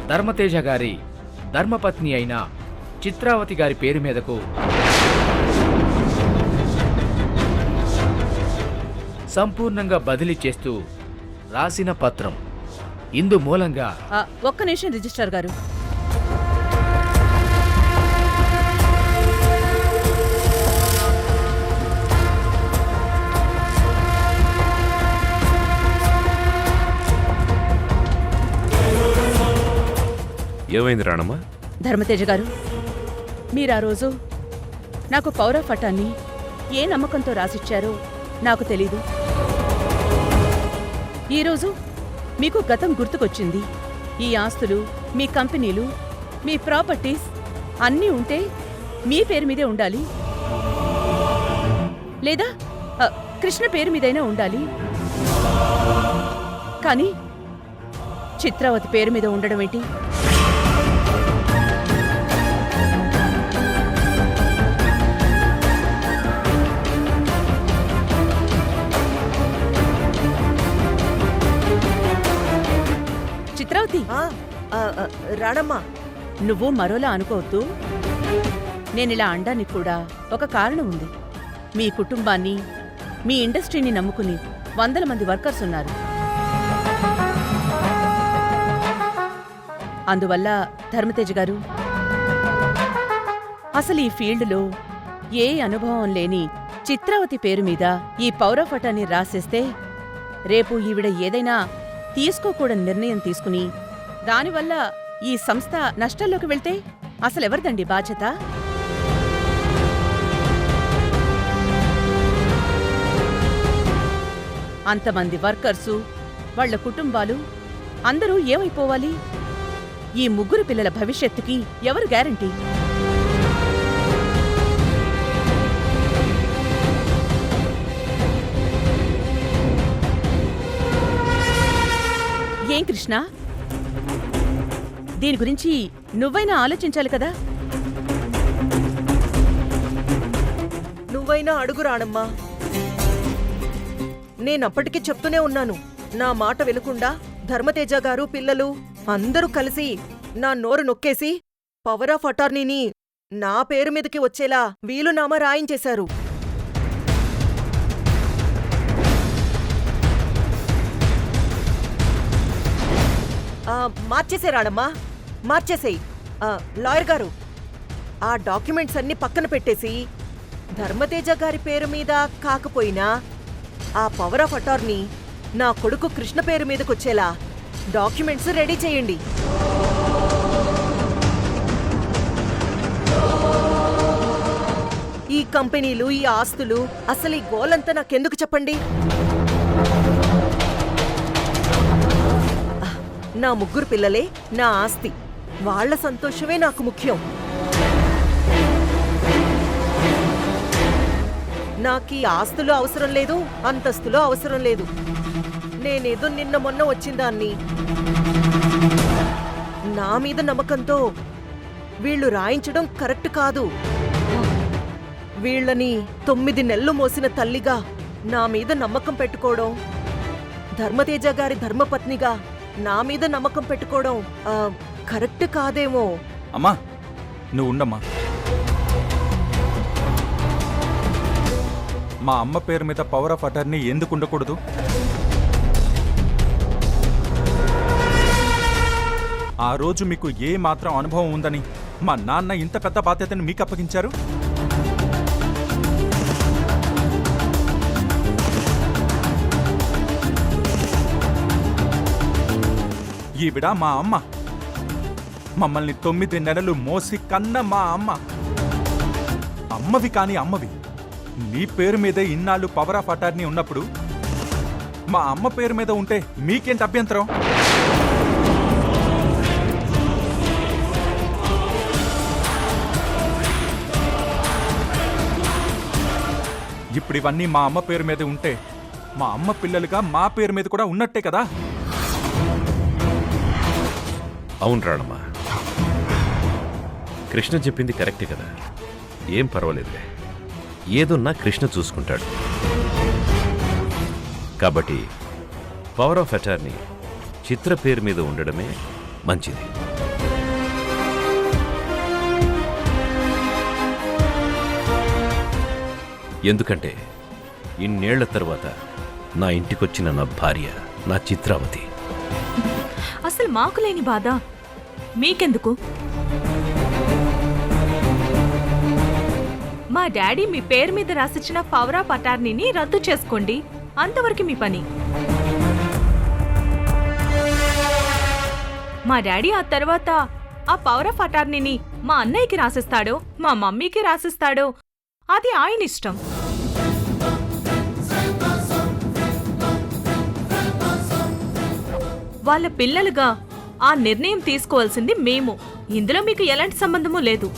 ధర్మతేజ గారి ధర్మపత్ని అయిన చిత్రావతి గారి పేరు మీదకు సంపూర్ణంగా బదిలీ చేస్తూ రాసిన పత్రం. ఇందు మూలంగా ఒక్క నిమిషం రిజిస్ట్రార్ గారు. ఏమైంది రాణమ్మ? ధర్మతేజ గారు, మీరా రోజు నాకు పౌర పట్టాన్ని ఏ నమ్మకంతో రాసిచ్చారో నాకు తెలీదు. ఈరోజు మీకు గతం గుర్తుకొచ్చింది. ఈ ఆస్తులు, మీ కంపెనీలు, మీ ప్రాపర్టీస్ అన్నీ ఉంటే మీ పేరు మీదే ఉండాలి, లేదా కృష్ణ పేరు మీదైనా ఉండాలి. కానీ చిత్రావతి పేరు మీద ఉండడం ఏంటి? చిత్రావతి, రాణమ్మ, నువ్వు మరోలా అనుకోవద్దు. నేనిలా అండానికి కూడా ఒక కారణం ఉంది. మీ కుటుంబాన్ని, మీ ఇండస్ట్రీని నమ్ముకుని వందల మంది వర్కర్స్ ఉన్నారు. అందువల్ల ధర్మతేజ గారు, అసలు ఈ ఫీల్డ్లో ఏ అనుభవం లేని చిత్రావతి పేరు మీద ఈ పౌరఫటాన్ని రాసేస్తే రేపు ఈవిడ ఏదైనా తీసుకోకూడని నిర్ణయం తీసుకుని దానివల్ల ఈ సంస్థ నష్టాల్లోకి వెళ్తే అసలెవరిదండి బాధ్యత? అంతమంది వర్కర్సు, వాళ్ల కుటుంబాలు అందరూ ఏమైపోవాలి? ఈ ముగ్గురు పిల్లల భవిష్యత్తుకి ఎవరు గ్యారంటీ? ఏం కృష్ణ, దీని గురించి నువ్వైనా ఆలోచించాలి కదా. నువ్వైనా అడుగు రాణమ్మా. నేనప్పటికీ చెప్తూనే ఉన్నాను, నా మాట వినకుండా ధర్మతేజ గారు, పిల్లలు అందరూ కలిసి నా నోరు నొక్కేసి పవర్ ఆఫ్ అటార్నీని నా పేరు మీదకి వచ్చేలా వీలునామా రాయించేశారు. మార్చేసేరాడమ్మా, మార్చేసేయి. లాయర్ గారు, ఆ డాక్యుమెంట్స్ అన్ని పక్కన పెట్టేసి ధర్మతేజ గారి పేరు మీద కాకపోయినా ఆ పవర్ ఆఫ్ అటార్నీ నా కొడుకు కృష్ణ పేరు మీదకొచ్చేలా డాక్యుమెంట్స్ రెడీ చేయండి. ఈ కంపెనీలు, ఈ ఆస్తులు, అసలు ఈ గోలంతా నాకెందుకు చెప్పండి? నా ముగ్గురు పిల్లలే నా ఆస్తి. వాళ్ల సంతోషమే నాకు ముఖ్యం. నాకీ ఆస్తులు అవసరం లేదు, అంతస్తులు అవసరం లేదు. నేనేదో నిన్న మొన్న వచ్చిందాన్ని. నా మీద నమ్మకంతో వీళ్లు రాయించడం కరెక్ట్ కాదు. వీళ్లని 9 నెలలు మోసిన తల్లిగా నా మీద నమ్మకం పెట్టుకోవడం, ధర్మతేజ గారి ధర్మపత్నిగా నా మీద నమ్మకం పెట్టుకోవడం కరెక్ట్ కాదేమో. అమ్మా, నువ్వు ఉండమ్మా. మా అమ్మ పేరు మీద పవర్ ఆఫ్ అటార్నీ ఎందుకు ఉండకూడదు? ఆ రోజు మీకు ఏ మాత్రం అనుభవం ఉందని మా నాన్న ఇంత పెద్ద బాధ్యతను మీకు అప్పగించారు. ఈవిడ మా అమ్మ. మమ్మల్ని 9 నెలలు మోసి కన్న మా అమ్మ. అమ్మవి కాని అమ్మవి. నీ పేరు మీదే ఇన్నాళ్ళు పవర్ ఆఫ్ అటార్నీ ఉన్నప్పుడు మా అమ్మ పేరు మీద ఉంటే మీకేంటి అభ్యంతరం? ఇప్పుడు ఇవన్నీ మా అమ్మ పేరు మీద ఉంటే మా అమ్మ పిల్లలుగా మా పేరు మీద కూడా ఉన్నట్టే కదా. అవును రాణమ్మా, కృష్ణ చెప్పింది కరెక్టే కదా. ఏం పర్వాలేదులే, ఏదున్నా కృష్ణ చూసుకుంటాడు. కాబట్టి పవర్ ఆఫ్ అటార్నీ చిత్ర పేరు మీద ఉండడమే మంచిది. ఎందుకంటే ఇన్నేళ్ల తర్వాత నా ఇంటికొచ్చిన నా భార్య నా చిత్రావతి. అసలు మాకు లేని బాధ మీకెందుకు? మా డాడీ మీ పేరు మీద రాసిచ్చిన పవర్ ఆఫ్ అటార్నీని రద్దు చేసుకోండి, అంతవరకు మీ పని. మా డాడీ ఆ తర్వాత ఆ పవర్ ఆఫ్ అటార్నీని మా అన్నయ్యకి రాసిస్తాడో మా మమ్మీకి రాసిస్తాడో అది ఆయన ఇష్టం. వాళ్ళ పిల్లలుగా ఆ నిర్ణయం తీసుకోవాల్సింది మేము. ఇందులో మీకు ఎలాంటి సంబంధమూ లేదు.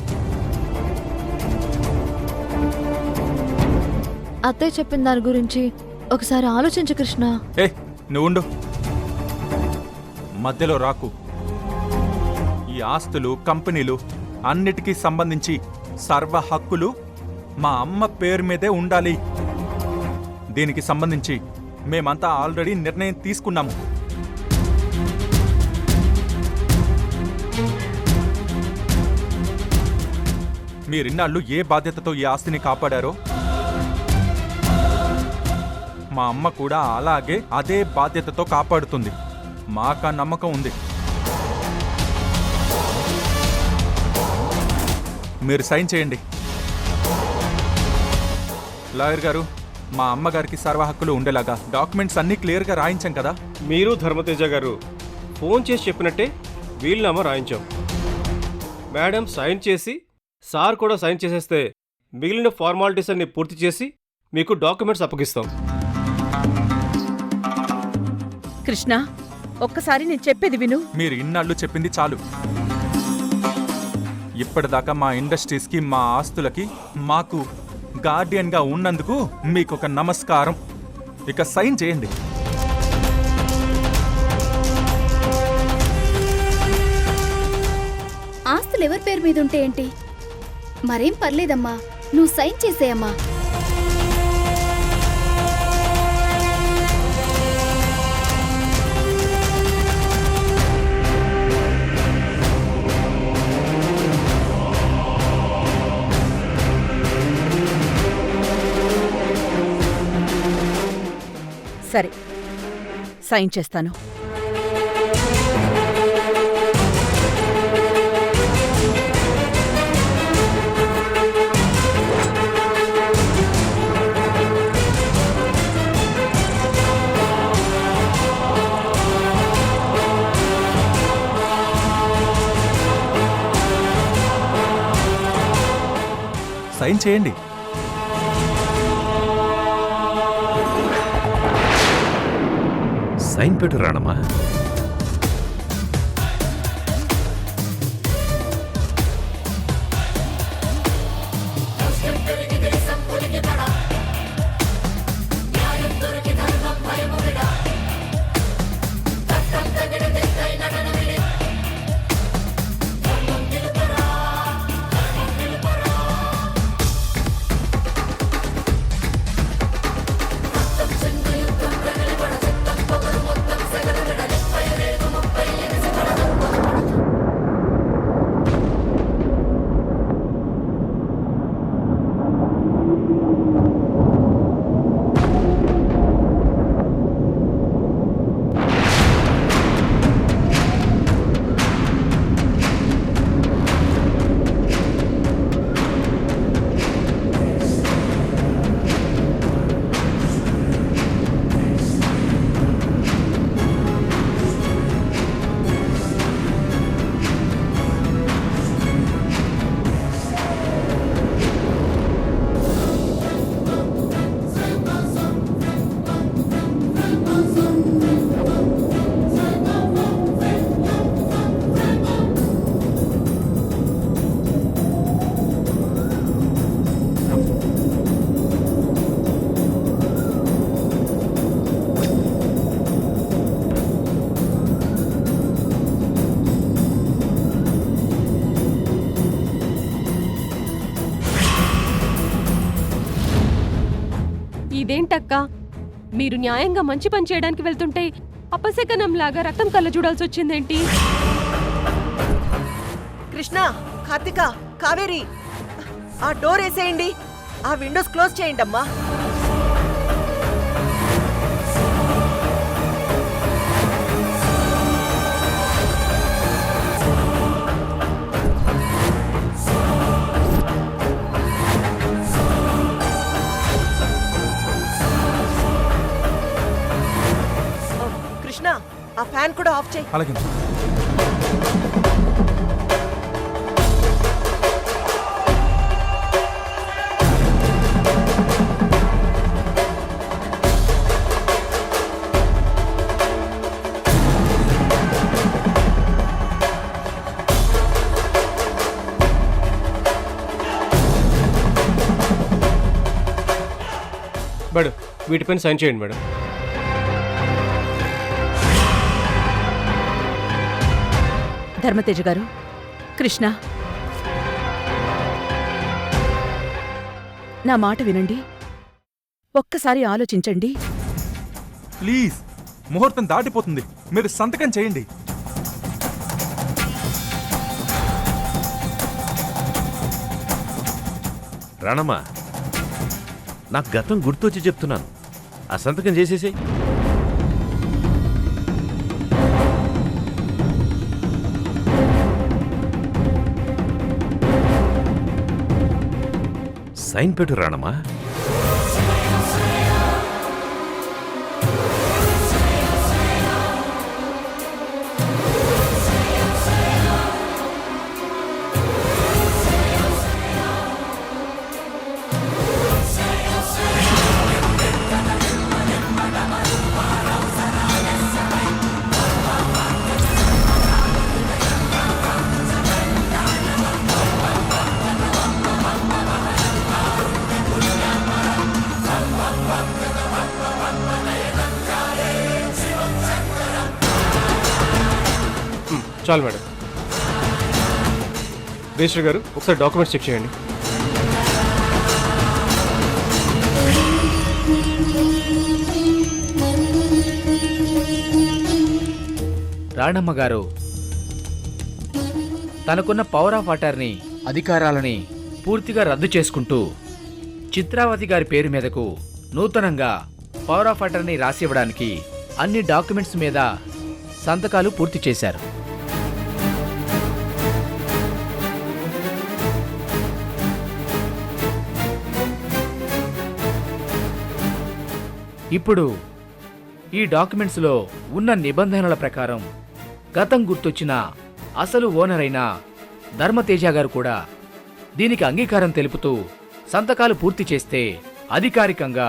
అత్తయ్య చెప్పిన దాని గురించి ఒకసారి ఆలోచించు కృష్ణ. ఏ నువ్వుండు, మధ్యలో రాకు. ఈ ఆస్తులు కంపెనీలు అన్నిటికీ సంబంధించి సర్వ హక్కులు మా అమ్మ పేరు మీదే ఉండాలి. దీనికి సంబంధించి మేమంతా ఆల్రెడీ నిర్ణయం తీసుకున్నాము. మీరిన్నాళ్ళు ఏ బాధ్యతతో ఈ ఆస్తిని కాపాడారో మా అమ్మ కూడా అలాగే అదే బాధ్యతతో కాపాడుతుంది. మాకా నమ్మకం ఉంది. మీరు సైన్ చేయండి. లాయర్ గారు, మా అమ్మగారికి సర్వ హక్కులు ఉండేలాగా డాక్యుమెంట్స్ అన్నీ క్లియర్గా రాయించాం కదా. మీరు ధర్మతేజ గారు ఫోన్ చేసి చెప్పినట్టే వీలునామా రాయించాం. మేడం సైన్ చేసి సార్ కూడా సైన్ చేసేస్తే మిగిలిన ఫార్మాలిటీస్ అన్ని పూర్తి చేసి మీకు డాక్యుమెంట్స్ అప్పగిస్తాం. కృష్ణ, ఒక్కసారి నేను చెప్పేది విను. మీరు ఇన్నాళ్ళు చెప్పింది చాలు. ఇప్పటిదాకా మా ఇండస్ట్రీస్కి, మా ఆస్తులకి మాకు గార్డియన్గా ఉన్నందుకు మీకొక నమస్కారం. ఇక సైన్ చేయండి. ఆస్తులు ఎవరి పేరు మీద ఉంటే ఏంటి? మరేం పర్లేదమ్మా, నువ్వు సైన్ చేసేయమ్మా. సరే, సైన్ చేస్తాను. సైన్ చేయండి. సైన్ పెట్టు రాణమ్మా. అక్క మీరు న్యాయంగా మంచి పని చేయడానికి వెళ్తుంటే అపశకనంలాగా రక్తం కళ్ళ చూడాల్సి వచ్చిందేంటి? కృష్ణ, కార్తిక, కావేరి, ఆ డోర్ వేసేయండి, ఆ విండోస్ క్లోజ్ చేయండి అమ్మా. కృష్ణ, ఆ ఫ్యాన్ కూడా ఆఫ్ చేయి. అలాగే మేడం, వీటిపైన సైన్ చేయండి మేడం. ధర్మతేజ గారు, కృష్ణ, నా మాట వినండి. ఒక్కసారి ఆలోచించండి. ప్లీజ్, ముహూర్తం దాటిపోతుంది, మీరు సంతకం చేయండి. రాణమ్మా, నాకు గతం గుర్తొచ్చి చెప్తున్నాను, ఆ సంతకం చేసేసి. సైన్ పెట్టు రాణమ్మా. చాలు మేడం. రిజిస్టర్ గారు, ఒకసారి డాక్యుమెంట్స్ చెక్ చేయండి. రాణమ్మ గారు తనకున్న పవర్ ఆఫ్ అటార్నీ అధికారాలని పూర్తిగా రద్దు చేసుకుంటూ చిత్రావతి గారి పేరు మీదకు నూతనంగా పవర్ ఆఫ్ అటార్నీ రాసివ్వడానికి అన్ని డాక్యుమెంట్స్ మీద సంతకాలు పూర్తి చేశారు. ఇప్పుడు ఈ డాక్యుమెంట్స్లో ఉన్న నిబంధనల ప్రకారం గతం గుర్తొచ్చిన అసలు ఓనర్ అయిన ధర్మతేజ గారు కూడా దీనికి అంగీకారం తెలుపుతూ సంతకాలు పూర్తి చేస్తే అధికారికంగా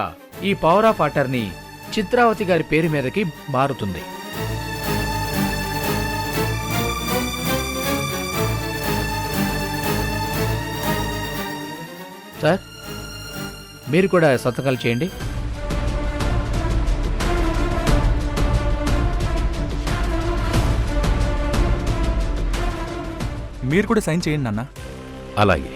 ఈ పవర్ ఆఫ్ అటార్నీ చిత్రావతి గారి పేరు మీదకి మారుతుంది. సార్, మీరు కూడా సంతకాలు చేయండి. మీరు కూడా సైన్ చేయండి నాన్న. అలాగే.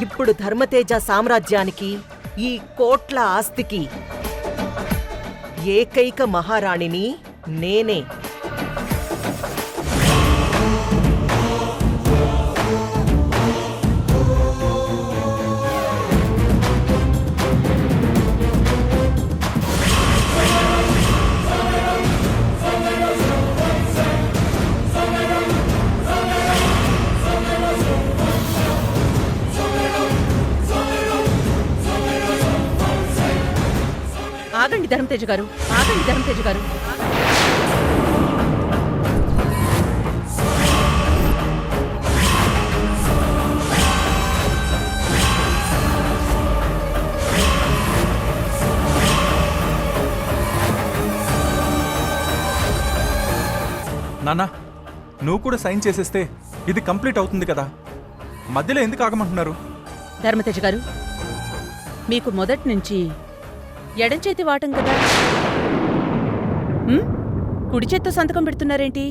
ఇప్పుడు ధర్మతేజ సామ్రాజ్యానికి, ఈ కోట్ల ఆస్తికి ఏకైక మహారాణిని నేనే. ఆగండి ధర్మతేజ గారు, ఆగండి ధర్మతేజ గారు. నాన్నా నువ్వు కూడా సైన్ చేసేస్తే ఇది కంప్లీట్ అవుతుంది కదా, మధ్యలో ఎందుకు ఆగమంటున్నారు? ధర్మతేజ గారు, మీకు మొదటి నుంచి ఎడం చేతి వాటం కదా, కుడి చేత్తో సంతకం పెడుతున్నారేంటి?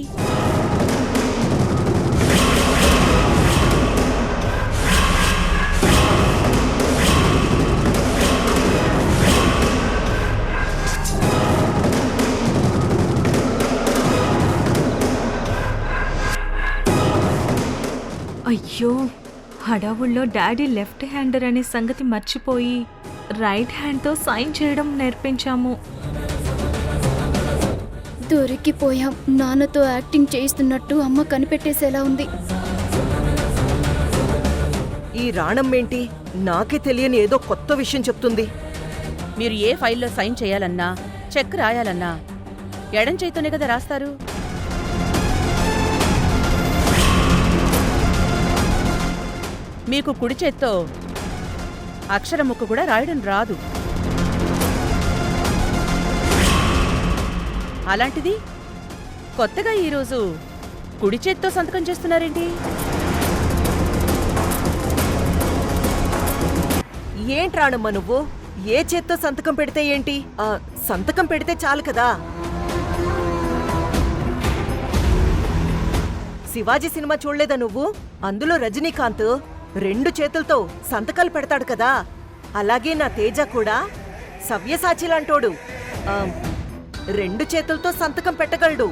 అయ్యో, హడావుల్లో డాడీ లెఫ్ట్ హ్యాండర్ అనే సంగతి మర్చిపోయి రైట్ హ్యాండ్తో సైన్ చేయడం నేర్పించాము. దొరికిపోయాం. నాన్నతో యాక్టింగ్ చేయిస్తున్నట్టు అమ్మ కనిపెట్టేసేలా ఉంది. ఈ రాణమ్మేంటి నాకే తెలియని ఏదో కొత్త విషయం చెప్తుంది. మీరు ఏ ఫైల్లో సైన్ చేయాలన్నా, చెక్ రాయాలన్నా ఎడం చేత్తోనే కదా రాస్తారు. మీకు కుడి చేత్తో అక్షరం ముక్క కూడా రాయడం రాదు. అలాంటిది కొత్తగా ఈరోజు కుడి చేత్తో సంతకం చేస్తున్నారేంటి? ఏంటి రాణమ్మ నువ్వు? ఏ చేత్తో సంతకం పెడితే ఏంటి? సంతకం పెడితే చాలు కదా. శివాజీ సినిమా చూడలేదా నువ్వు? అందులో రజనీకాంత్ 2 చేతులతో సంతకాలు పెడతాడు కదా, అలాగే నా తేజ కూడా సవ్యసాచి లాంటోడు 2 చేతులతో సంతకం పెట్టగలడు.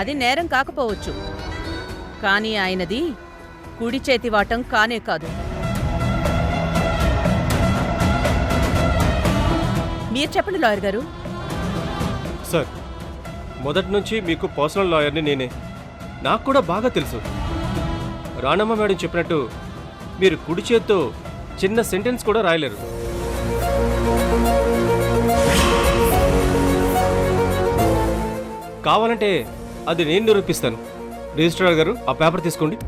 అది నేరం కాకపోవచ్చు, కానీ ఆయనది కుడి చేతి వాటం కానే కాదు. మీరు చెప్పండి లాయర్ గారు. సార్, మొదటి నుంచి మీకు పర్సనల్ లాయర్ని నేనే. నాకు కూడా బాగా తెలుసు. రాణమ్మ మేడం చెప్పినట్టు మీరు కుడి చేత్తో చిన్న సెంటెన్స్ కూడా రాయలేరు. కావాలంటే అది నేను నిరూపిస్తాను. రిజిస్ట్రార్ గారు, ఆ పేపర్ తీసుకోండి.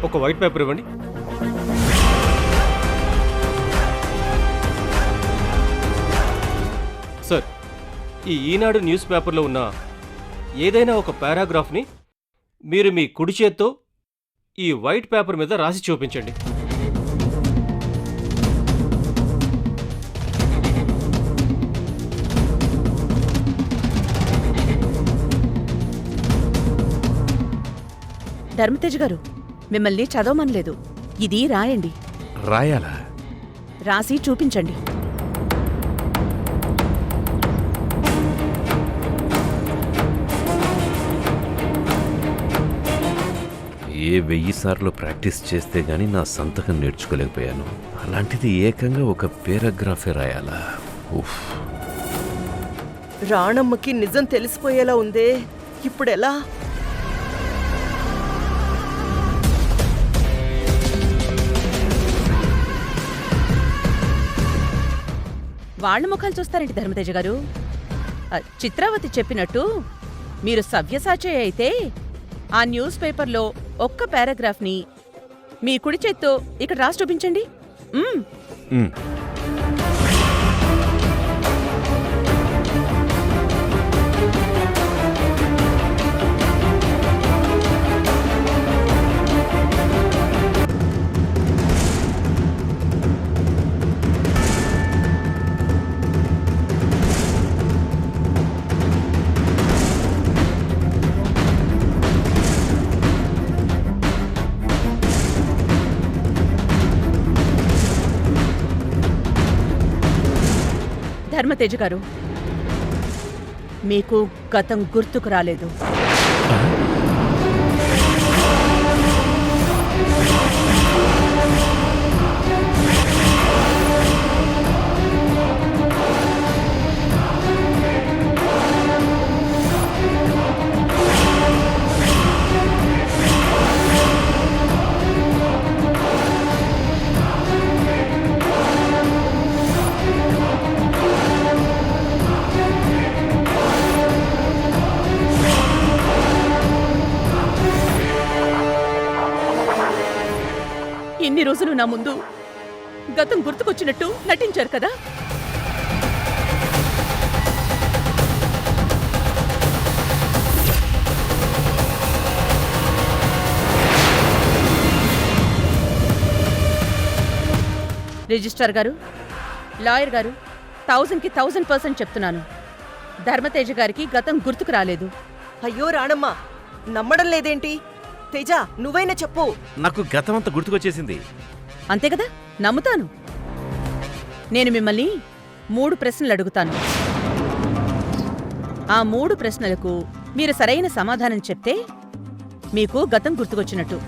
ఒక వైట్ పేపర్ ఇవ్వండి. సార్, ఈ ఈనాడు న్యూస్ పేపర్లో ఉన్న ఏదైనా ఒక పారాగ్రాఫ్ని మీరు మీ కుడి చేత్తో ఈ వైట్ పేపర్ మీద రాసి చూపించండి. ధర్మతేజ్ గారు, మిమ్మల్ని చదవమనలేదు, ఇది రాయండి. రాయాలా? రాసి చూపించండి. ఏ 1000 సార్లు ప్రాక్టీస్ చేస్తే గానీ నా సంతకం నేర్చుకోలేకపోయాను. అలాంటిది ఏకంగా ఒక పేరాగ్రాఫే రాయాలా? ఉఫ్. రాణమ్మకి నిజం తెలిసిపోయేలా ఉందే, ఇప్పుడెలా? వాళ్ళ ముఖాలు చూస్తారేంటి ధర్మతేజ గారు? చిత్రావతి చెప్పినట్టు మీరు సవ్యసాచి అయితే ఆ న్యూస్ పేపర్లో ఒక్క పారాగ్రాఫ్ని మీ కుడి చేత్తో ఇక్కడ రాసి చూపించండి. ధర్మతేజ గారు, మీకు గతం గుర్తుకు రాలేదు. రోజులు నా ముందు గతం గుర్తుకొచ్చినట్టు నటించారు కదా. రిజిస్ట్రార్ గారు, లాయర్ గారు, 1000కి 1000% చెప్తున్నాను, ధర్మతేజ గారికి గతం గుర్తుకు రాలేదు. అయ్యో రాణమ్మ, నమ్మడం లేదేంటి? తేజ, నువ్వైనా చెప్పు. నాకు గతం అంతా గుర్తుకొచ్చేసింది. అంతే కదా, నమ్ముతాను. నేను మిమ్మల్ని 3 ప్రశ్నలు అడుగుతాను. ఆ 3 ప్రశ్నలకు మీరు సరైన సమాధానం చెప్తే మీకు గతం గుర్తుకొచ్చినట్టు.